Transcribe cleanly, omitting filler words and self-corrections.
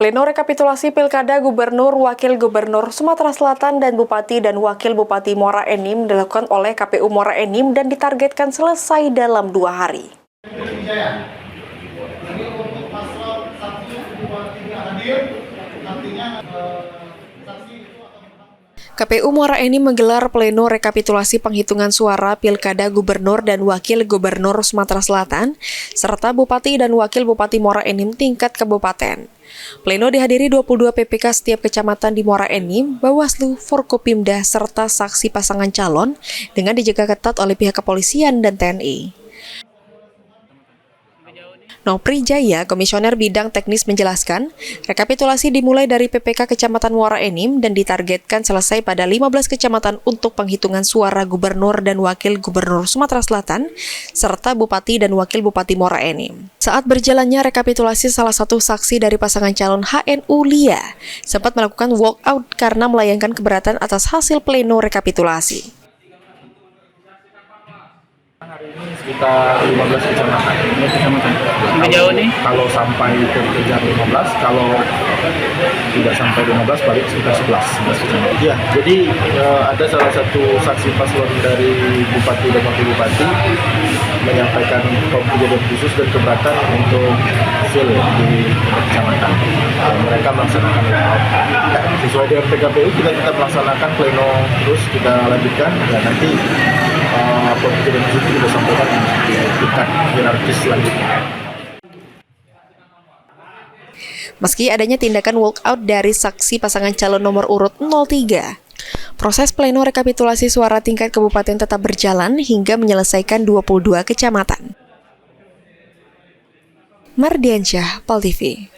Pleno rekapitulasi Pilkada Gubernur, Wakil Gubernur Sumatera Selatan, dan Bupati dan Wakil Bupati Muara Enim dilakukan oleh KPU Muara Enim dan ditargetkan selesai dalam 2 hari. KPU Muara Enim menggelar pleno rekapitulasi penghitungan suara Pilkada Gubernur dan Wakil Gubernur Sumatera Selatan, serta Bupati dan Wakil Bupati Muara Enim tingkat kabupaten. Pleno dihadiri 22 PPK setiap kecamatan di Muara Enim, Bawaslu, Forkopimda, serta saksi pasangan calon dengan dijaga ketat oleh pihak kepolisian dan TNI. Nopri Jaya, Komisioner Bidang Teknis menjelaskan, rekapitulasi dimulai dari PPK Kecamatan Muara Enim dan ditargetkan selesai pada 15 kecamatan untuk penghitungan suara Gubernur dan Wakil Gubernur Sumatera Selatan, serta Bupati dan Wakil Bupati Muara Enim. Saat berjalannya rekapitulasi, salah satu saksi dari pasangan calon HNU Lia sempat melakukan walkout karena melayangkan keberatan atas hasil pleno rekapitulasi. Hari ini sekitar 15 kecamatan. Jauh nih? Kalau sampai ke kejar 15, kalau tidak sampai 15 balik sekitar 11 kecamatan. Ya, jadi ada salah satu saksi paslon dari Bupati dan Wakil Bupati menyampaikan kejadian khusus dan keberatan untuk hasil di kecamatan. Mereka melaksanakan walkout. Sesuai dengan PKPU kita tetap melaksanakan pleno terus kita lanjutkan dan nanti kejadian khusus kita sampaikan di tingkat hierarkis selanjutnya. Meski adanya tindakan walkout dari saksi pasangan calon nomor urut 03, proses pleno rekapitulasi suara tingkat kabupaten tetap berjalan hingga menyelesaikan 22 kecamatan. Mardiansyah, PAL TV.